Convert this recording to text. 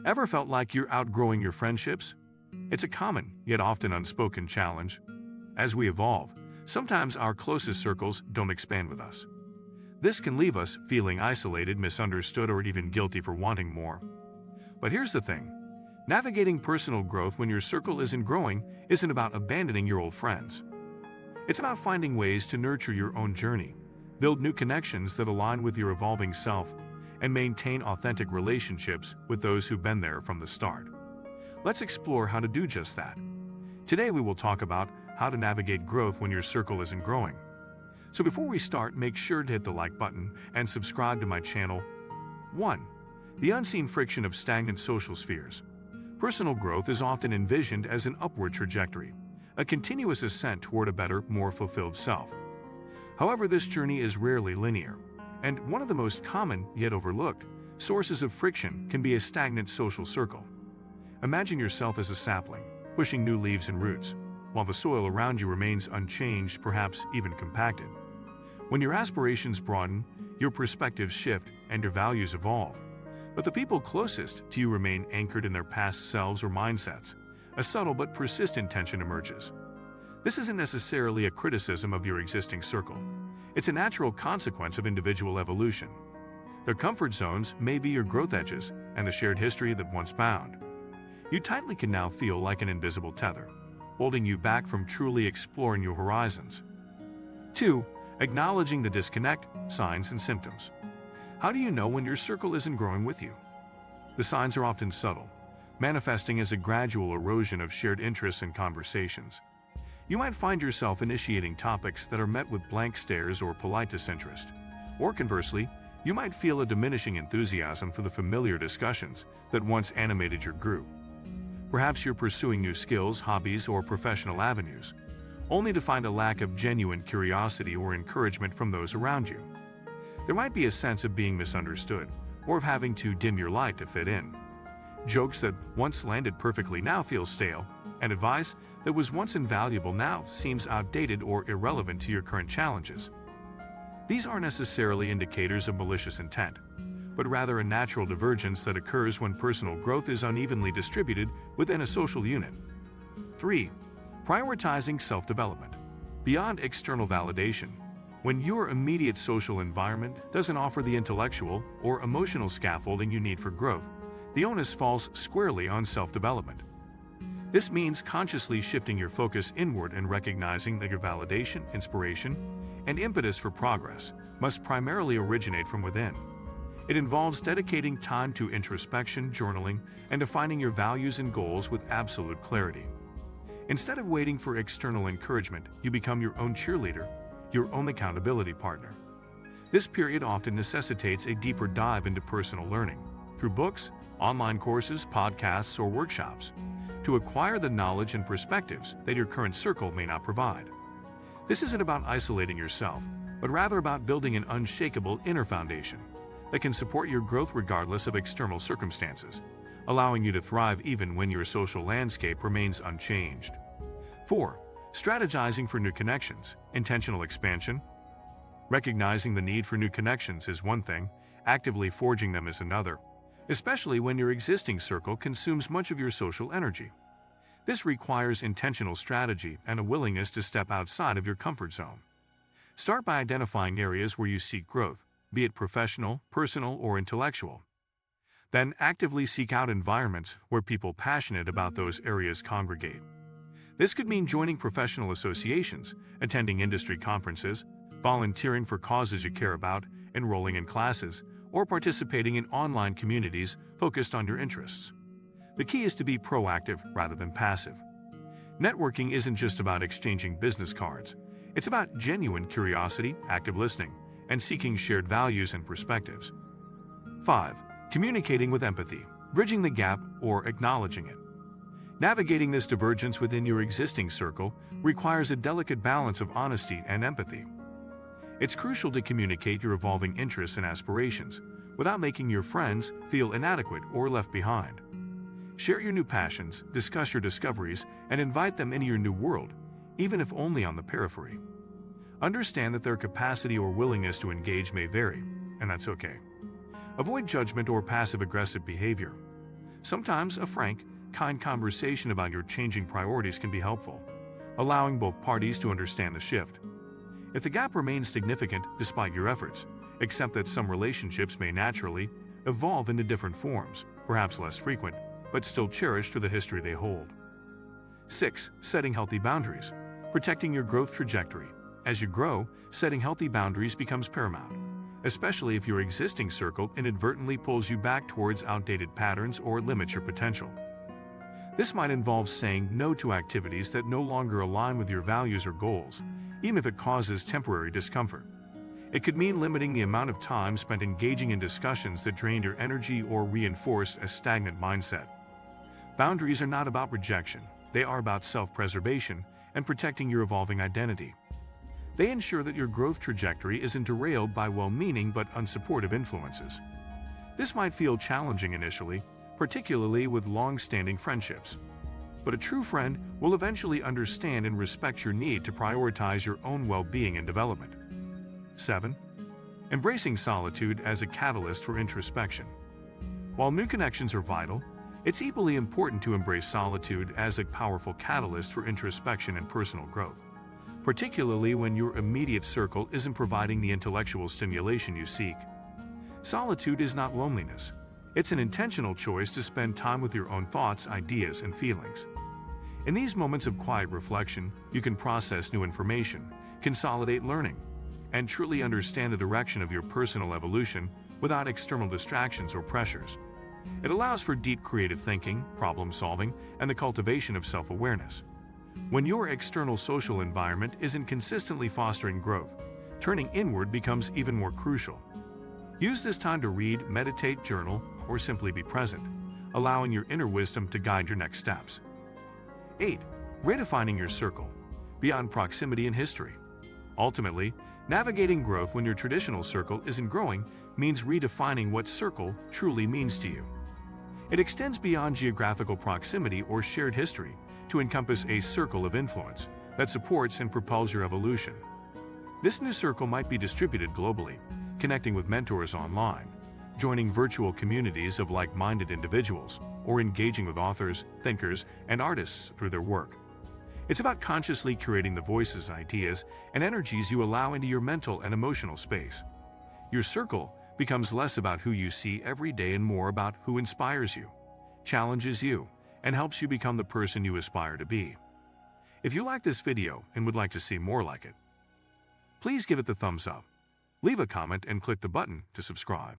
Ever felt like you're outgrowing your friendships? It's a common, yet often unspoken challenge. As we evolve, sometimes our closest circles don't expand with us. This can leave us feeling isolated, misunderstood, or even guilty for wanting more. But here's the thing. Navigating personal growth when your circle isn't growing isn't about abandoning your old friends. It's about finding ways to nurture your own journey, build new connections that align with your evolving self, and maintain authentic relationships with those who've been there from the start. Let's explore how to do just that. Today we will talk about how to navigate growth when your circle isn't growing. So before we start, make sure to hit the like button and subscribe to my channel. 1. The unseen friction of stagnant social spheres. Personal growth is often envisioned as an upward trajectory, a continuous ascent toward a better, more fulfilled self. However, this journey is rarely linear, and one of the most common, yet overlooked, sources of friction can be a stagnant social circle. Imagine yourself as a sapling, pushing new leaves and roots, while the soil around you remains unchanged, perhaps even compacted. When your aspirations broaden, your perspectives shift, and your values evolve, but the people closest to you remain anchored in their past selves or mindsets, a subtle but persistent tension emerges. This isn't necessarily a criticism of your existing circle. It's a natural consequence of individual evolution. Their comfort zones may be your growth edges and the shared history that once bound. You tightly can now feel like an invisible tether, holding you back from truly exploring your horizons. 2. Acknowledging the disconnect, signs and symptoms. How do you know when your circle isn't growing with you? The signs are often subtle, manifesting as a gradual erosion of shared interests and conversations. You might find yourself initiating topics that are met with blank stares or polite disinterest. Or conversely, you might feel a diminishing enthusiasm for the familiar discussions that once animated your group. Perhaps you're pursuing new skills, hobbies, or professional avenues, only to find a lack of genuine curiosity or encouragement from those around you. There might be a sense of being misunderstood, or of having to dim your light to fit in. Jokes that once landed perfectly now feel stale, and advice that was once invaluable now seems outdated or irrelevant to your current challenges. These aren't necessarily indicators of malicious intent, but rather a natural divergence that occurs when personal growth is unevenly distributed within a social unit. 3. Prioritizing self-development. Beyond external validation, when your immediate social environment doesn't offer the intellectual or emotional scaffolding you need for growth, the onus falls squarely on self-development. This means consciously shifting your focus inward and recognizing that your validation, inspiration, and impetus for progress must primarily originate from within. It involves dedicating time to introspection, journaling, and defining your values and goals with absolute clarity. Instead of waiting for external encouragement, you become your own cheerleader, your own accountability partner. This period often necessitates a deeper dive into personal learning, through books, online courses, podcasts, or workshops, to acquire the knowledge and perspectives that your current circle may not provide. This isn't about isolating yourself, but rather about building an unshakable inner foundation that can support your growth regardless of external circumstances, allowing you to thrive even when your social landscape remains unchanged. 4. Strategizing for new connections, intentional expansion. Recognizing the need for new connections is one thing, actively forging them is another, especially when your existing circle consumes much of your social energy. This requires intentional strategy and a willingness to step outside of your comfort zone. Start by identifying areas where you seek growth, be it professional, personal, or intellectual. Then actively seek out environments where people passionate about those areas congregate. This could mean joining professional associations, attending industry conferences, volunteering for causes you care about, enrolling in classes, or participating in online communities focused on your interests. The key is to be proactive rather than passive. Networking isn't just about exchanging business cards. It's about genuine curiosity, active listening, and seeking shared values and perspectives. 5. Communicating with empathy, bridging the gap or acknowledging it. Navigating this divergence within your existing circle requires a delicate balance of honesty and empathy. It's crucial to communicate your evolving interests and aspirations without making your friends feel inadequate or left behind. Share your new passions, discuss your discoveries, and invite them into your new world, even if only on the periphery. Understand that their capacity or willingness to engage may vary, and that's okay. Avoid judgment or passive-aggressive behavior. Sometimes a frank, kind conversation about your changing priorities can be helpful, allowing both parties to understand the shift. If the gap remains significant despite your efforts, accept that some relationships may naturally evolve into different forms, perhaps less frequent, but still cherished for the history they hold. 6. Setting healthy boundaries. Protecting your growth trajectory. As you grow, setting healthy boundaries becomes paramount, especially if your existing circle inadvertently pulls you back towards outdated patterns or limits your potential. This might involve saying no to activities that no longer align with your values or goals, even if it causes temporary discomfort. It could mean limiting the amount of time spent engaging in discussions that drain your energy or reinforce a stagnant mindset. Boundaries are not about rejection, they are about self-preservation and protecting your evolving identity. They ensure that your growth trajectory isn't derailed by well-meaning but unsupportive influences. This might feel challenging initially, particularly with long-standing friendships. But a true friend will eventually understand and respect your need to prioritize your own well-being and development. 7. Embracing solitude as a catalyst for introspection. While new connections are vital, it's equally important to embrace solitude as a powerful catalyst for introspection and personal growth, particularly when your immediate circle isn't providing the intellectual stimulation you seek. Solitude is not loneliness. It's an intentional choice to spend time with your own thoughts, ideas, and feelings. In these moments of quiet reflection, you can process new information, consolidate learning, and truly understand the direction of your personal evolution without external distractions or pressures. It allows for deep creative thinking, problem-solving, and the cultivation of self-awareness. When your external social environment isn't consistently fostering growth, turning inward becomes even more crucial. Use this time to read, meditate, journal, or simply be present, allowing your inner wisdom to guide your next steps. 8. Redefining your circle, beyond proximity and history. Ultimately, navigating growth when your traditional circle isn't growing means redefining what circle truly means to you. It extends beyond geographical proximity or shared history to encompass a circle of influence that supports and propels your evolution. This new circle might be distributed globally, connecting with mentors online, joining virtual communities of like-minded individuals, or engaging with authors, thinkers, and artists through their work. It's about consciously curating the voices, ideas, and energies you allow into your mental and emotional space. Your circle becomes less about who you see every day and more about who inspires you, challenges you, and helps you become the person you aspire to be. If you like this video and would like to see more like it, please give it the thumbs up, leave a comment, and click the button to subscribe.